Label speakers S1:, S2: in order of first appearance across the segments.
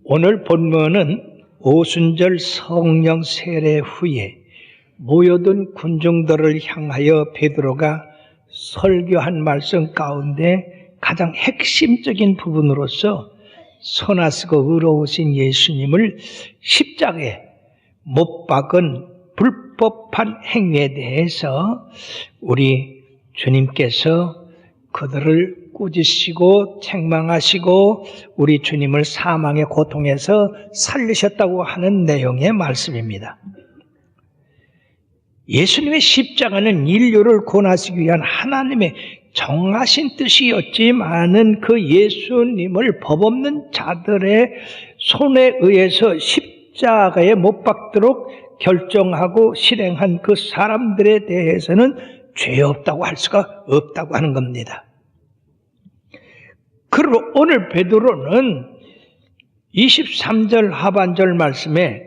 S1: 오늘 본문은 오순절 성령 세례 후에 모여든 군중들을 향하여 베드로가 설교한 말씀 가운데 가장 핵심적인 부분으로서 선하시고 의로우신 예수님을 십자가에 못 박은 불법한 행위에 대해서 우리 주님께서 그들을 꾸짖으시고 책망하시고 우리 주님을 사망의 고통에서 살리셨다고 하는 내용의 말씀입니다. 예수님의 십자가는 인류를 구원하시기 위한 하나님의 정하신 뜻이었지만은 그 예수님을 법없는 자들의 손에 의해서 십자가에 못 박도록 결정하고 실행한 그 사람들에 대해서는 죄 없다고 할 수가 없다고 하는 겁니다. 그리고 오늘 베드로는 23절 하반절 말씀에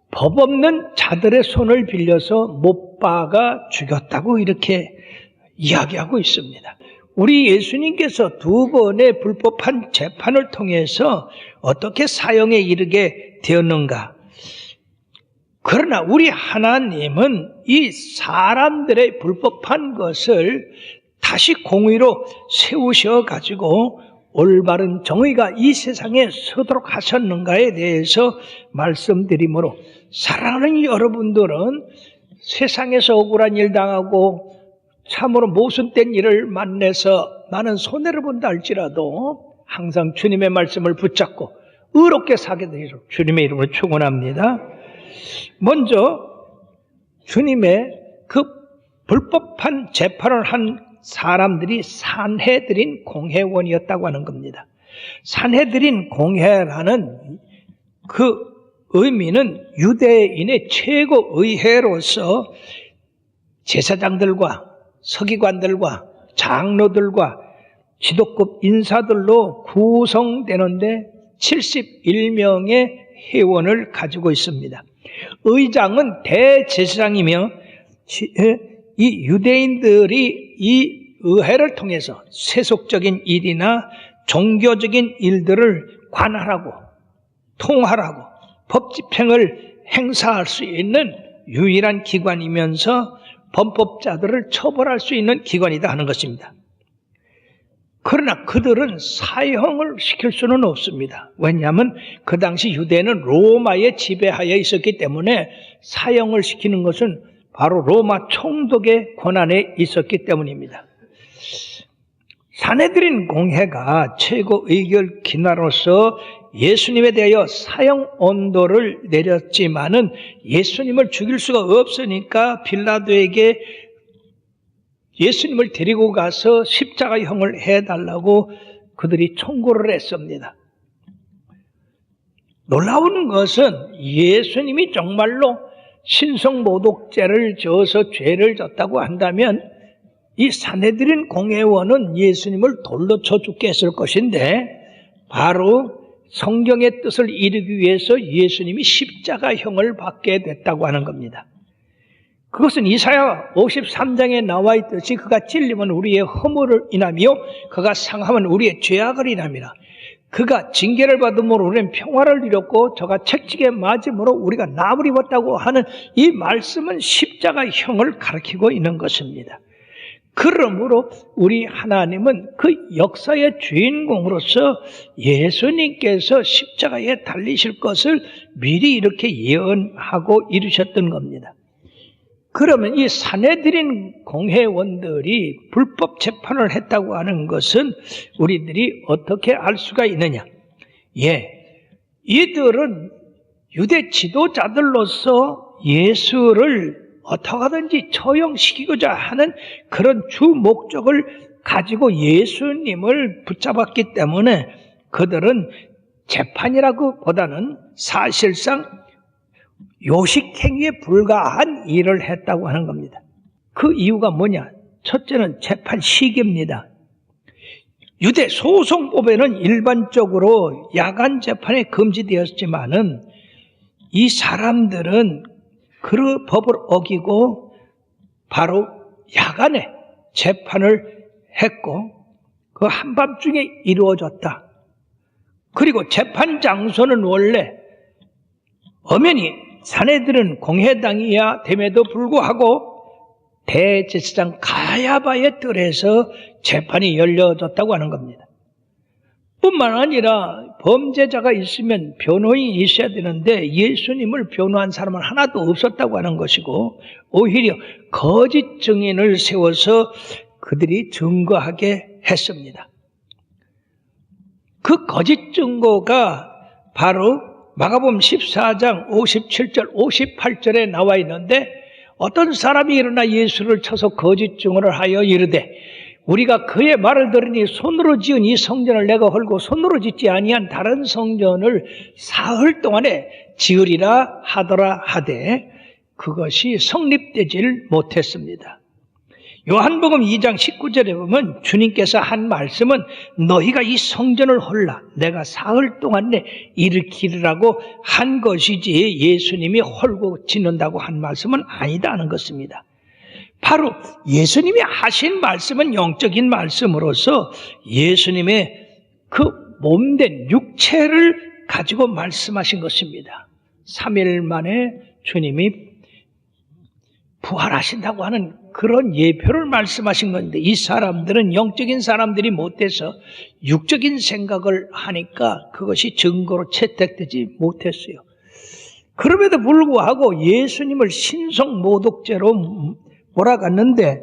S1: 법없는 자들의 손을 빌려서 못 박아 죽였다고 이렇게 이야기하고 있습니다. 우리 예수님께서 두 번의 불법한 재판을 통해서 어떻게 사형에 이르게 되었는가? 그러나 우리 하나님은 이 사람들의 불법한 것을 다시 공의로 세우셔가지고 올바른 정의가 이 세상에 서도록 하셨는가에 대해서 말씀드리므로, 사랑하는 여러분들은 세상에서 억울한 일 당하고 참으로 모순된 일을 만나서 많은 손해를 본다 할지라도 항상 주님의 말씀을 붙잡고 의롭게 살게 되도록 주님의 이름으로 축원합니다. 먼저 주님의 그 불법한 재판을 한 사람들이 산헤드린 공회원이었다고 하는 겁니다. 산헤드린 공회라는 그 의미는 유대인의 최고 의회로서 제사장들과 서기관들과 장로들과 지도급 인사들로 구성되는데 71명의 회원을 가지고 있습니다. 의장은 대제사장이며 이 유대인들이 이 의회를 통해서 세속적인 일이나 종교적인 일들을 관할하고 통할하고 법 집행을 행사할 수 있는 유일한 기관이면서 범법자들을 처벌할 수 있는 기관이다 하는 것입니다. 그러나 그들은 사형을 시킬 수는 없습니다. 왜냐하면 그 당시 유대는 로마의 지배하에 있었기 때문에 사형을 시키는 것은 바로 로마 총독의 권한에 있었기 때문입니다. 산헤드린 공회가 최고 의결 기관으로서 예수님에 대하여 사형 언도를 내렸지만은 예수님을 죽일 수가 없으니까 빌라도에게 예수님을 데리고 가서 십자가형을 해달라고 그들이 청구를 했습니다. 놀라운 것은 예수님이 정말로 신성모독죄를 져서 죄를 졌다고 한다면 이 산헤드린 공회원은 예수님을 돌로 쳐 죽게 했을 것인데, 바로 성경의 뜻을 이루기 위해서 예수님이 십자가형을 받게 됐다고 하는 겁니다. 그것은 이사야 53장에 나와 있듯이 그가 찔림은 우리의 허물을 인하며 그가 상함은 우리의 죄악을 인함이라. 그가 징계를 받음으로 우리는 평화를 이뤘고 저가 채찍에 맞음으로 우리가 나무를 입었다고 하는 이 말씀은 십자가형을 가리키고 있는 것입니다. 그러므로 우리 하나님은 그 역사의 주인공으로서 예수님께서 십자가에 달리실 것을 미리 이렇게 예언하고 이루셨던 겁니다. 그러면 이 산헤드린 공회원들이 불법 재판을 했다고 하는 것은 우리들이 어떻게 알 수가 있느냐? 이들은 유대 지도자들로서 예수를 어떻게 하든지 처형시키고자 하는 그런 주 목적을 가지고 예수님을 붙잡았기 때문에 그들은 재판이라고 보다는 사실상 요식행위에 불과한 일을 했다고 하는 겁니다. 그 이유가 뭐냐? 첫째는 재판 시기입니다. 유대 소송법에는 일반적으로 야간 재판에 금지되었지만은 이 사람들은 그 법을 어기고 바로 야간에 재판을 했고 그 한밤중에 이루어졌다. 그리고 재판 장소는 원래 엄연히 사내들은 공회당이야 됨에도 불구하고 대제사장 가야바의 뜰에서 재판이 열려졌다고 하는 겁니다. 뿐만 아니라 범죄자가 있으면 변호인이 있어야 되는데 예수님을 변호한 사람은 하나도 없었다고 하는 것이고, 오히려 거짓 증인을 세워서 그들이 증거하게 했습니다. 그 거짓 증거가 바로 마가복음 14장 57절 58절에 나와 있는데, 어떤 사람이 일어나 예수를 쳐서 거짓 증언을 하여 이르되 우리가 그의 말을 들으니 손으로 지은 이 성전을 내가 헐고 손으로 짓지 아니한 다른 성전을 사흘 동안에 지으리라 하더라 하되 그것이 성립되질 못했습니다. 요한복음 2장 19절에 보면 주님께서 한 말씀은 너희가 이 성전을 헐라 내가 사흘 동안에 일으키리라고 한 것이지 예수님이 헐고 짓는다고 한 말씀은 아니다 하는 것입니다. 바로 예수님이 하신 말씀은 영적인 말씀으로서 예수님의 그 몸된 육체를 가지고 말씀하신 것입니다. 3일 만에 주님이 부활하신다고 하는 그런 예표를 말씀하신 건데, 이 사람들은 영적인 사람들이 못돼서 육적인 생각을 하니까 그것이 증거로 채택되지 못했어요. 그럼에도 불구하고 예수님을 신성모독죄로 몰아갔는데,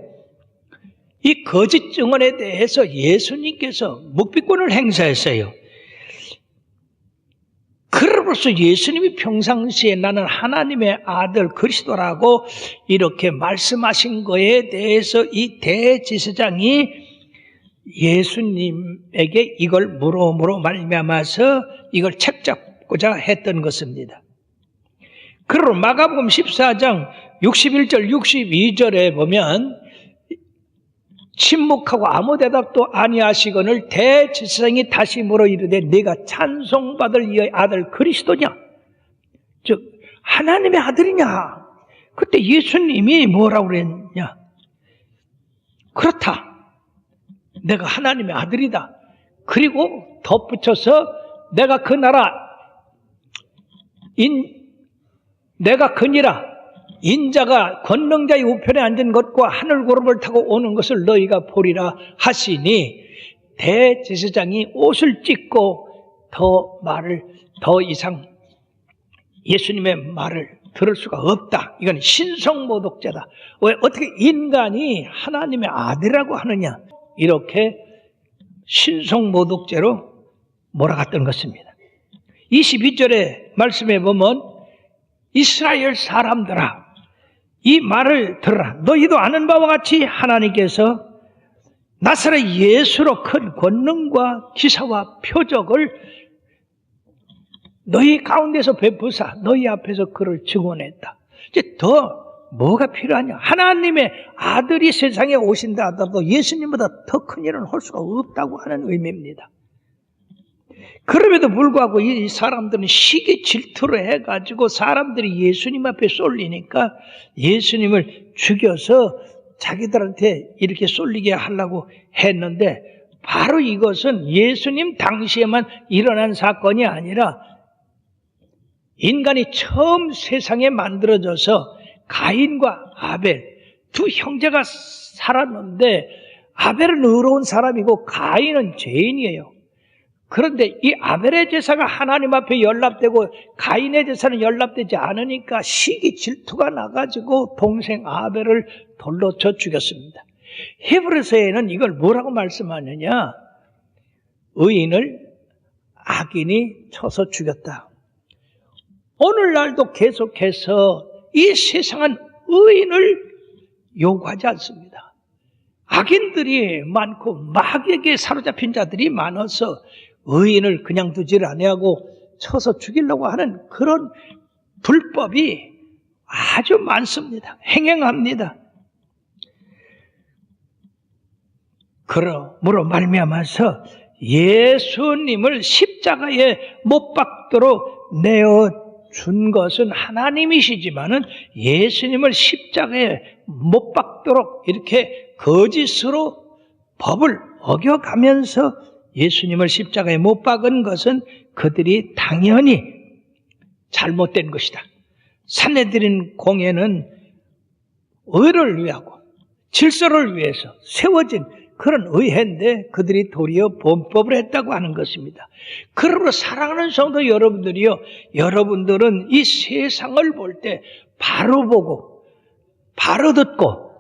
S1: 이 거짓 증언에 대해서 예수님께서 묵비권을 행사했어요. 그럼으로써 예수님이 평상시에 나는 하나님의 아들 그리스도라고 이렇게 말씀하신 거에 대해서 이 대제사장이 예수님에게 이걸 물음으로 말미암아서 이걸 책잡고자 했던 것입니다. 그러므로 마가복음 14장 61절 62절에 보면 침묵하고 아무 대답도 아니하시거늘 대제사장이 다시 물어 이르되 네가 찬송받을 이의 아들 그리스도냐? 즉 하나님의 아들이냐? 그때 예수님이 뭐라고 그랬냐? 그렇다. 내가 하나님의 아들이다. 그리고 덧붙여서 내가 그 나라 내가 그니라 인자가 권능자의 우편에 앉은 것과 하늘 구름을 타고 오는 것을 너희가 보리라 하시니 대제사장이 옷을 찢고 더 이상 예수님의 말을 들을 수가 없다. 이건 신성모독죄다. 왜 어떻게 인간이 하나님의 아들이라고 하느냐, 이렇게 신성모독죄로 몰아갔던 것입니다. 22절의 말씀에 보면 이스라엘 사람들아 이 말을 들으라. 너희도 아는 바와 같이 하나님께서 나사렛 예수로 큰 권능과 기사와 표적을 너희 가운데서 베푸사 너희 앞에서 그를 증언했다. 이제 더 뭐가 필요하냐? 하나님의 아들이 세상에 오신다 하더라도 예수님보다 더 큰 일은 할 수가 없다고 하는 의미입니다. 그럼에도 불구하고 이 사람들은 시기 질투로 해가지고 사람들이 예수님 앞에 쏠리니까 예수님을 죽여서 자기들한테 이렇게 쏠리게 하려고 했는데, 바로 이것은 예수님 당시에만 일어난 사건이 아니라 인간이 처음 세상에 만들어져서 가인과 아벨 두 형제가 살았는데, 아벨은 의로운 사람이고 가인은 죄인이에요. 그런데 이 아벨의 제사가 하나님 앞에 연락되고 가인의 제사는 연락되지 않으니까 시기 질투가 나가지고 동생 아벨을 돌로 쳐 죽였습니다. 히브리서에는 이걸 뭐라고 말씀하느냐? 의인을 악인이 쳐서 죽였다. 오늘날도 계속해서 이 세상은 의인을 요구하지 않습니다. 악인들이 많고 마귀에게 사로잡힌 자들이 많아서 의인을 그냥 두지를 아니하고 쳐서 죽이려고 하는 그런 불법이 아주 많습니다. 행행합니다. 그러므로 말미암아서 예수님을 십자가에 못 박도록 내어준 것은 하나님이시지만은 예수님을 십자가에 못 박도록 이렇게 거짓으로 법을 어겨가면서 예수님을 십자가에 못 박은 것은 그들이 당연히 잘못된 것이다. 산헤드린 공회는 의를 위하고 질서를 위해서 세워진 그런 의회인데 그들이 도리어 범법을 했다고 하는 것입니다. 그러므로 사랑하는 성도 여러분들이요, 여러분들은 이 세상을 볼 때 바로 보고 바로 듣고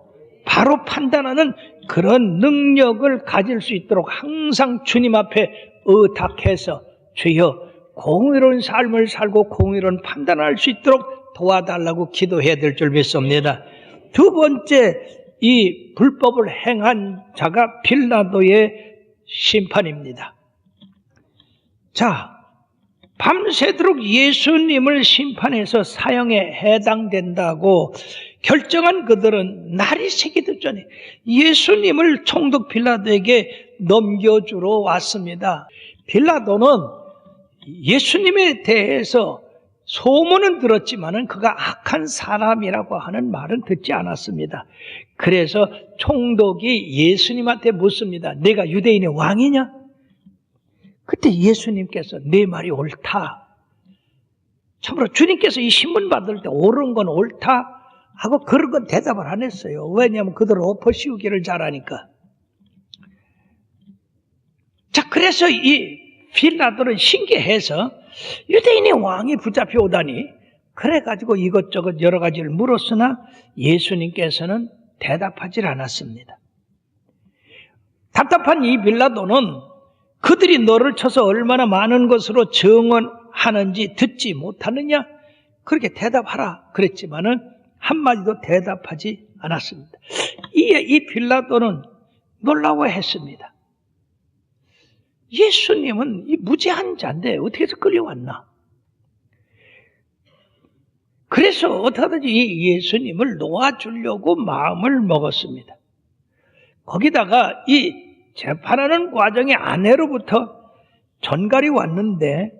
S1: 바로 판단하는 그런 능력을 가질 수 있도록 항상 주님 앞에 의탁해서 주여 공의로운 삶을 살고 공의로운 판단할 수 있도록 도와달라고 기도해야 될 줄 믿습니다. 두 번째, 이 불법을 행한 자가 빌라도의 심판입니다. 자, 밤새도록 예수님을 심판해서 사형에 해당된다고 결정한 그들은 날이 새기도 전에 예수님을 총독 빌라도에게 넘겨주러 왔습니다. 빌라도는 예수님에 대해서 소문은 들었지만은 그가 악한 사람이라고 하는 말은 듣지 않았습니다. 그래서 총독이 예수님한테 묻습니다. 내가 유대인의 왕이냐? 그때 예수님께서 내 말이 옳다. 참으로 주님께서 이 신문 받을 때 옳은 건 옳다 하고 그런 건 대답을 안 했어요. 왜냐하면 그들은 엎어 씌우기를 잘하니까. 자, 그래서 이 빌라도는 신기해서 유대인의 왕이 붙잡혀 오다니 그래가지고 이것저것 여러 가지를 물었으나 예수님께서는 대답하지 않았습니다. 답답한 이 빌라도는 그들이 너를 쳐서 얼마나 많은 것으로 증언하는지 듣지 못하느냐? 그렇게 대답하라 그랬지만은 한마디도 대답하지 않았습니다. 이 빌라도는 놀라워했습니다. 예수님은 이 무죄한 자인데 어떻게 해서 끌려왔나? 그래서 어떻게든지 이 예수님을 놓아주려고 마음을 먹었습니다. 거기다가 이 재판하는 과정의 아내로부터 전갈이 왔는데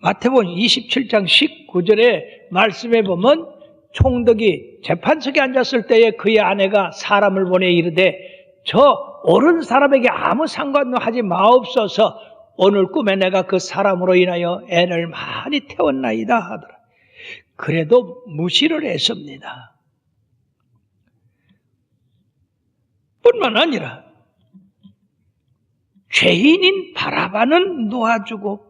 S1: 마태복음 27장 19절의 말씀에 보면 총독이 재판석에 앉았을 때에 그의 아내가 사람을 보내 이르되 저 옳은 사람에게 아무 상관도 하지 마옵소서 오늘 꿈에 내가 그 사람으로 인하여 애를 많이 태웠나이다 하더라. 그래도 무시를 했습니다. 뿐만 아니라 죄인인 바라바는 놓아주고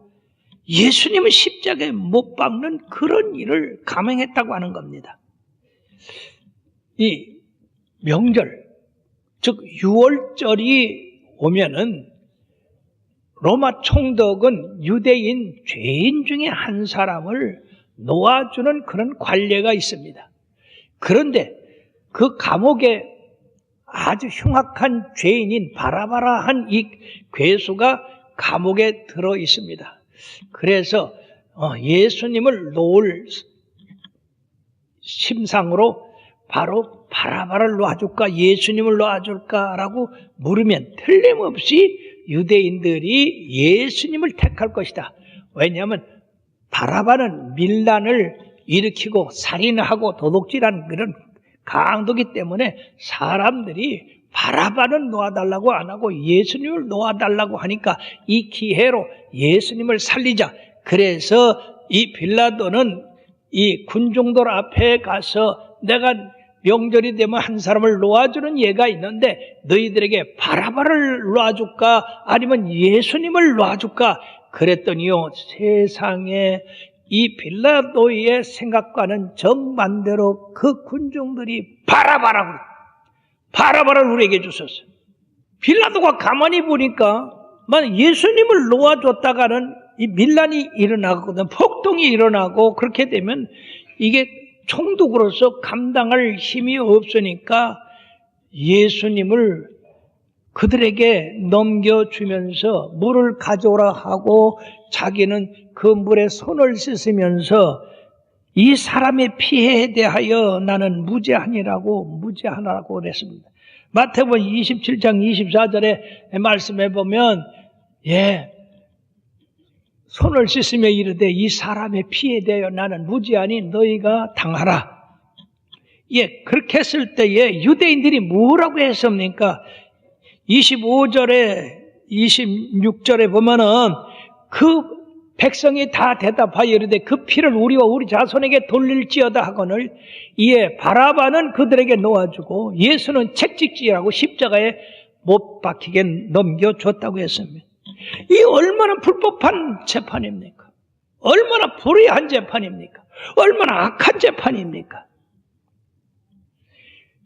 S1: 예수님은 십자가에 못 박는 그런 일을 감행했다고 하는 겁니다. 이 명절, 즉 유월절이 오면은 로마 총독은 유대인 죄인 중에 한 사람을 놓아주는 그런 관례가 있습니다. 그런데 그 감옥에 아주 흉악한 죄인인 바라바라한 이 괴수가 감옥에 들어 있습니다. 그래서 예수님을 놓을 심상으로 바로 바라바를 놓아줄까 예수님을 놓아줄까라고 물으면 틀림없이 유대인들이 예수님을 택할 것이다. 왜냐하면 바라바는 밀란을 일으키고 살인하고 도둑질한 그런 강도기 때문에 사람들이 바라바는 놓아달라고 안 하고 예수님을 놓아달라고 하니까 이 기회로 예수님을 살리자. 그래서 이 빌라도는 이 군중들 앞에 가서 내가 명절이 되면 한 사람을 놓아주는 예가 있는데 너희들에게 바라바를 놓아줄까 아니면 예수님을 놓아줄까? 그랬더니요, 세상에 이 빌라도의 생각과는 정반대로 그 군중들이 바라바를 우리에게 주셨어요. 빌라도가 가만히 보니까 만약 예수님을 놓아줬다가는 이 밀란이 일어나거든, 폭동이 일어나고 그렇게 되면 이게 총독으로서 감당할 힘이 없으니까 예수님을 그들에게 넘겨주면서 물을 가져오라 하고 자기는 그 물에 손을 씻으면서 이 사람의 피해에 대하여 나는 무죄하니라고 그랬습니다. 마태복음 27장 24절의 말씀에 보면 손을 씻으며 이르되 이 사람의 피해에 대하여 나는 무죄하니 너희가 당하라. 그렇게 했을 때에 유대인들이 뭐라고 했습니까? 25절에 26절에 보면은 그 백성이 다 대답하여 이르되 그 피를 우리와 우리 자손에게 돌릴지어다 하거늘 이에 바라바는 그들에게 놓아주고 예수는 책찍질하고 십자가에 못 박히게 넘겨줬다고 했습니다. 이 얼마나 불법한 재판입니까? 얼마나 불의한 재판입니까? 얼마나 악한 재판입니까?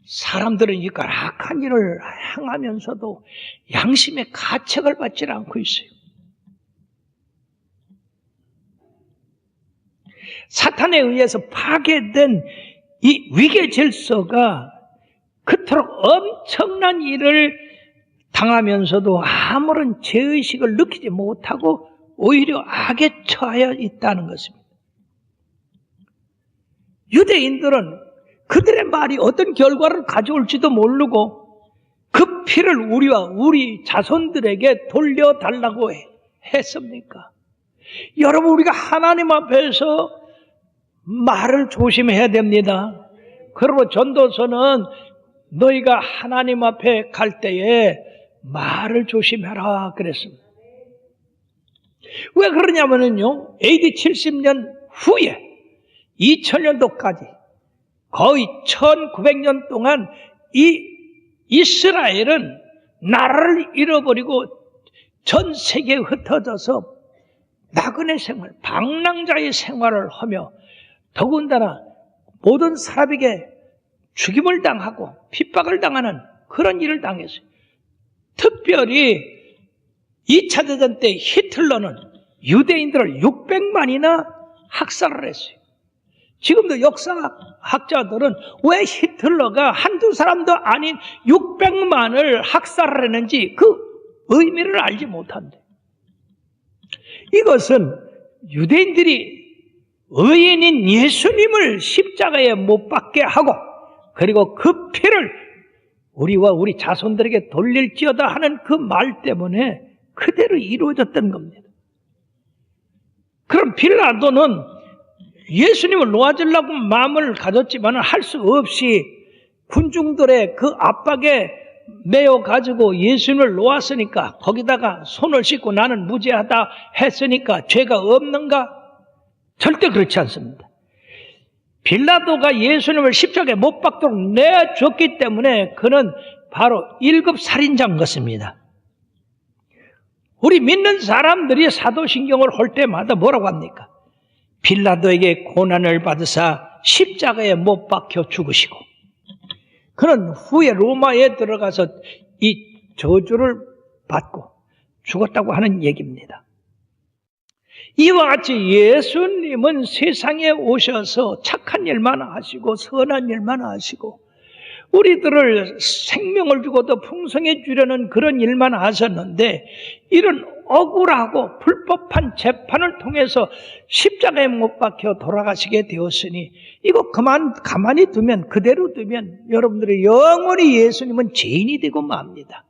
S1: 사람들은 이 악한 일을 행하면서도 양심의 가책을 받지 않고 있어요. 사탄에 의해서 파괴된 이 위계 질서가 그토록 엄청난 일을 당하면서도 아무런 죄의식을 느끼지 못하고 오히려 악에 처하여 있다는 것입니다. 유대인들은 그들의 말이 어떤 결과를 가져올지도 모르고 그 피를 우리와 우리 자손들에게 돌려달라고 했습니까? 여러분, 우리가 하나님 앞에서 말을 조심해야 됩니다. 그리고 전도서는 너희가 하나님 앞에 갈 때에 말을 조심해라 그랬습니다. 왜 그러냐면요, AD 70년 후에 2000년도까지 거의 1900년 동안 이 이스라엘은 나라를 잃어버리고 전 세계에 흩어져서 나그네 생활, 방랑자의 생활을 하며 더군다나 모든 사람에게 죽임을 당하고 핍박을 당하는 그런 일을 당했어요. 특별히 2차 대전 때 히틀러는 유대인들을 600만이나 학살을 했어요. 지금도 역사학자들은 왜 히틀러가 한두 사람도 아닌 600만을 학살을 했는지 그 의미를 알지 못한대. 이것은 유대인들이 의인인 예수님을 십자가에 못 박게 하고 그리고 그 피를 우리와 우리 자손들에게 돌릴지어다 하는 그 말 때문에 그대로 이루어졌던 겁니다. 그럼 빌라도는 예수님을 놓아주려고 마음을 가졌지만 할 수 없이 군중들의 그 압박에 매여 가지고 예수님을 놓았으니까 거기다가 손을 씻고 나는 무죄하다 했으니까 죄가 없는가? 절대 그렇지 않습니다. 빌라도가 예수님을 십자가에 못 박도록 내줬기 때문에 그는 바로 1급 살인자인 것입니다. 우리 믿는 사람들이 사도신경을 할 때마다 뭐라고 합니까? 빌라도에게 고난을 받으사 십자가에 못 박혀 죽으시고 그는 후에 로마에 들어가서 이 저주를 받고 죽었다고 하는 얘기입니다. 이와 같이 예수님은 세상에 오셔서 착한 일만 하시고 선한 일만 하시고 우리들을 생명을 주고 더 풍성해 주려는 그런 일만 하셨는데 이런 억울하고 불법한 재판을 통해서 십자가에 못 박혀 돌아가시게 되었으니 이거 가만히 두면 그대로 두면 여러분들의 영원히 예수님은 죄인이 되고 맙니다.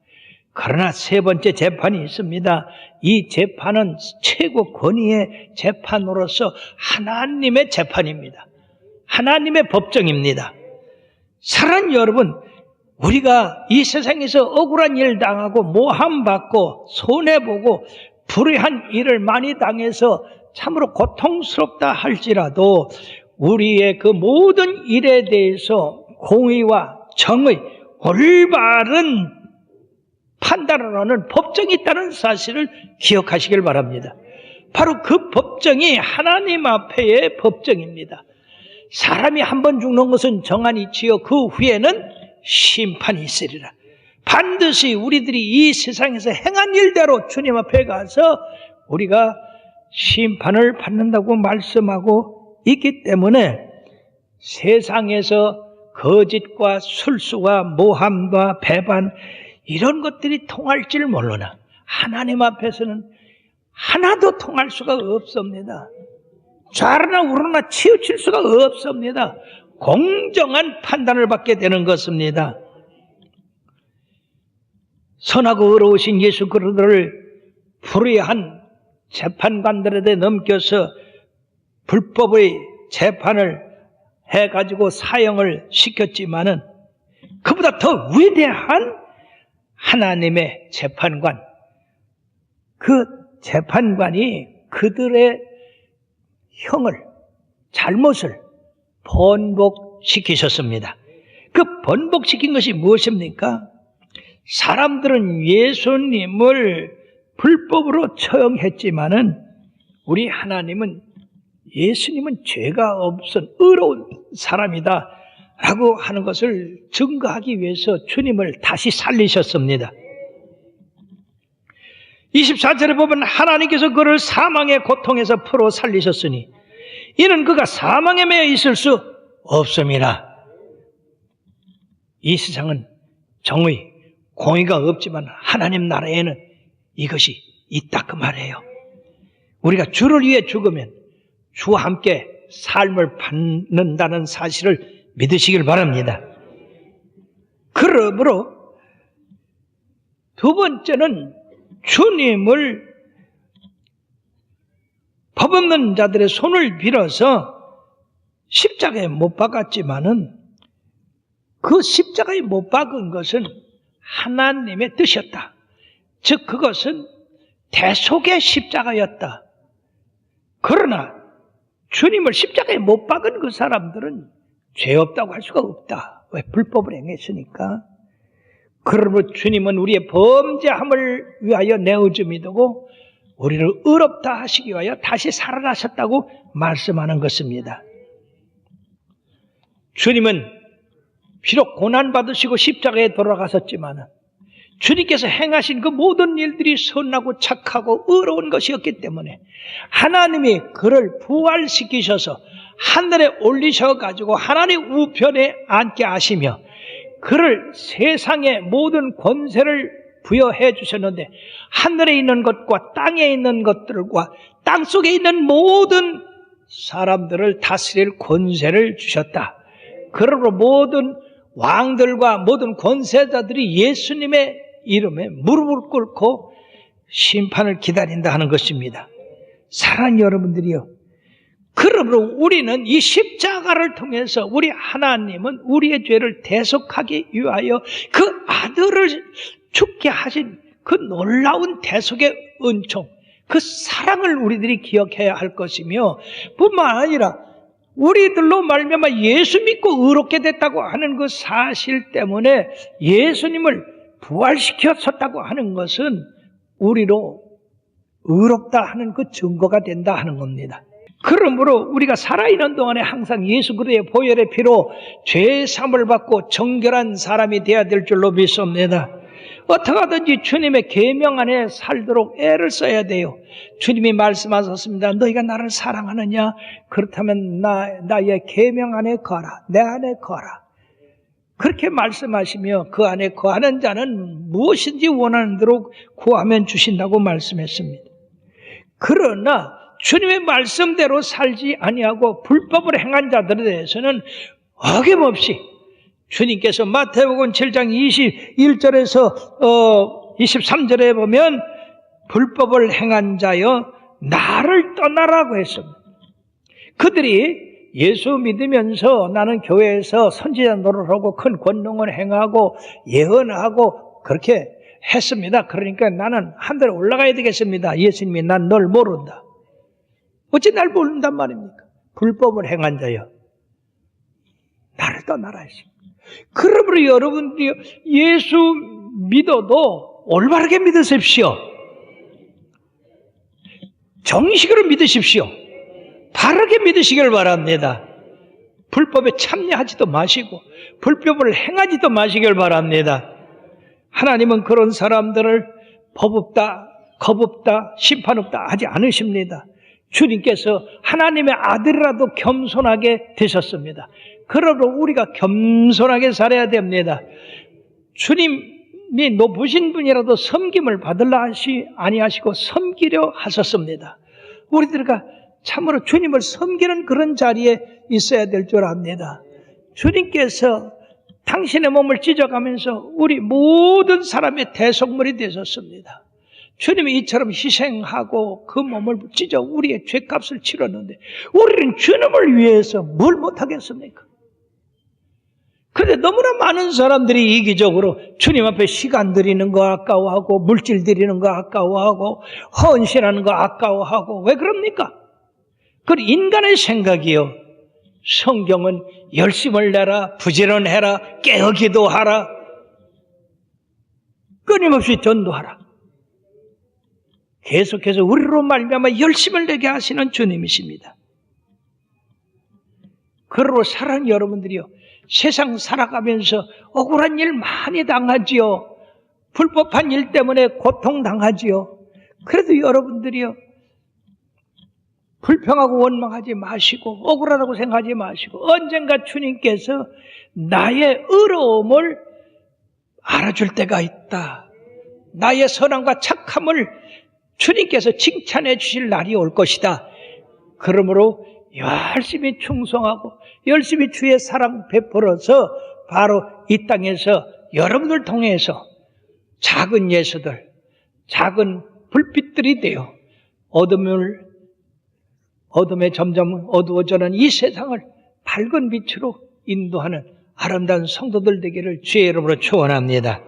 S1: 그러나 세 번째 재판이 있습니다. 이 재판은 최고 권위의 재판으로서 하나님의 재판입니다. 하나님의 법정입니다. 사랑하는 여러분, 우리가 이 세상에서 억울한 일 당하고 모함받고 손해보고 불의한 일을 많이 당해서 참으로 고통스럽다 할지라도 우리의 그 모든 일에 대해서 공의와 정의, 올바른 판단을 하는 법정이 있다는 사실을 기억하시길 바랍니다. 바로 그 법정이 하나님 앞에의 법정입니다. 사람이 한 번 죽는 것은 정한이지요. 그 후에는 심판이 있으리라. 반드시 우리들이 이 세상에서 행한 일대로 주님 앞에 가서 우리가 심판을 받는다고 말씀하고 있기 때문에 세상에서 거짓과 술수와 모함과 배반 이런 것들이 통할 줄 모르나 하나님 앞에서는 하나도 통할 수가 없습니다. 좌르나 우르나 치우칠 수가 없습니다. 공정한 판단을 받게 되는 것입니다. 선하고 의로우신 예수 그리스도를 불의한 재판관들에게 넘겨서 불법의 재판을 해가지고 사형을 시켰지만은 그보다 더 위대한 하나님의 재판관, 그 재판관이 그들의 잘못을 번복시키셨습니다. 그 번복시킨 것이 무엇입니까? 사람들은 예수님을 불법으로 처형했지만은 우리 하나님은 예수님은 죄가 없은 의로운 사람이다 라고 하는 것을 증거하기 위해서 주님을 다시 살리셨습니다. 24절에 보면 하나님께서 그를 사망의 고통에서 풀어 살리셨으니 이는 그가 사망에 매여 있을 수 없음이라. 이 세상은 정의, 공의가 없지만 하나님 나라에는 이것이 있다 그 말이에요. 우리가 주를 위해 죽으면 주와 함께 삶을 받는다는 사실을 믿으시길 바랍니다. 그러므로 두 번째는 주님을 법 없는 자들의 손을 빌어서 십자가에 못 박았지만은 그 십자가에 못 박은 것은 하나님의 뜻이었다. 즉 그것은 대속의 십자가였다. 그러나 주님을 십자가에 못 박은 그 사람들은 죄 없다고 할 수가 없다. 왜? 불법을 행했으니까. 그러므로 주님은 우리의 범죄함을 위하여 내어줌이 되고 우리를 의롭다 하시기 위하여 다시 살아나셨다고 말씀하는 것입니다. 주님은 비록 고난받으시고 십자가에 돌아가셨지만 주님께서 행하신 그 모든 일들이 선하고 착하고 의로운 것이었기 때문에 하나님이 그를 부활시키셔서 하늘에 올리셔가지고 하나님 우편에 앉게 하시며 그를 세상의 모든 권세를 부여해 주셨는데 하늘에 있는 것과 땅에 있는 것들과 땅속에 있는 모든 사람들을 다스릴 권세를 주셨다. 그러므로 모든 왕들과 모든 권세자들이 예수님의 이름에 무릎을 꿇고 심판을 기다린다 하는 것입니다. 사랑하는 여러분들이요, 그러므로 우리는 이 십자가를 통해서 우리 하나님은 우리의 죄를 대속하기 위하여 그 아들을 죽게 하신 그 놀라운 대속의 은총, 그 사랑을 우리들이 기억해야 할 것이며 뿐만 아니라 우리들로 말미암아 예수 믿고 의롭게 됐다고 하는 그 사실 때문에 예수님을 부활시켰었다고 하는 것은 우리로 의롭다 하는 그 증거가 된다 하는 겁니다. 그러므로 우리가 살아있는 동안에 항상 예수 그리스도의 보혈의 피로 죄 사함을 받고 정결한 사람이 되어야 될 줄로 믿습니다. 어떻게 하든지 주님의 계명 안에 살도록 애를 써야 돼요. 주님이 말씀하셨습니다. 너희가 나를 사랑하느냐? 그렇다면 나의 계명 안에 거하라. 내 안에 거하라. 그렇게 말씀하시며 그 안에 거하는 자는 무엇인지 원하는 대로 구하면 주신다고 말씀했습니다. 그러나 주님의 말씀대로 살지 아니하고 불법을 행한 자들에 대해서는 어김없이 주님께서 마태복음 7장 21절에서 23절에 보면 불법을 행한 자여 나를 떠나라고 했습니다. 그들이 예수 믿으면서 나는 교회에서 선지자 노릇하고 큰 권능을 행하고 예언하고 그렇게 했습니다. 그러니까 나는 하늘에 올라가야 되겠습니다. 예수님이 난 널 모른다. 어찌 날 모른단 말입니까? 불법을 행한 자여 나를 떠나라 했습니다. 그러므로 여러분들이 예수 믿어도 올바르게 믿으십시오. 정식으로 믿으십시오. 바르게 믿으시길 바랍니다. 불법에 참여하지도 마시고 불법을 행하지도 마시길 바랍니다. 하나님은 그런 사람들을 법 없다, 겁 없다, 심판 없다 하지 않으십니다. 주님께서 하나님의 아들이라도 겸손하게 되셨습니다. 그러므로 우리가 겸손하게 살아야 됩니다. 주님이 높으신 분이라도 섬김을 받으려 아니하시고 섬기려 하셨습니다. 우리들과 참으로 주님을 섬기는 그런 자리에 있어야 될 줄 압니다. 주님께서 당신의 몸을 찢어가면서 우리 모든 사람의 대속물이 되셨습니다. 주님이 이처럼 희생하고 그 몸을 찢어 우리의 죄값을 치렀는데 우리는 주님을 위해서 뭘 못하겠습니까? 그런데 너무나 많은 사람들이 이기적으로 주님 앞에 시간 들이는 거 아까워하고 물질 들이는 거 아까워하고 헌신하는 거 아까워하고 왜 그럽니까? 그 인간의 생각이요. 성경은 열심을 내라, 부지런해라, 깨어 기도하라, 끊임없이 전도하라. 계속해서 우리로 말미암아 열심을 내게 하시는 주님이십니다. 그러로 사랑하는 여러분들이요, 세상 살아가면서 억울한 일 많이 당하지요. 불법한 일 때문에 고통당하지요. 그래도 여러분들이요, 불평하고 원망하지 마시고 억울하다고 생각하지 마시고 언젠가 주님께서 나의 의로움을 알아줄 때가 있다. 나의 선함과 착함을 주님께서 칭찬해 주실 날이 올 것이다. 그러므로 열심히 충성하고 열심히 주의 사랑 베풀어서 바로 이 땅에서 여러분들 통해서 작은 예수들, 작은 불빛들이 되어 어둠에 점점 어두워져가는 이 세상을 밝은 빛으로 인도하는 아름다운 성도들 되기를 주의 이름으로 축원합니다.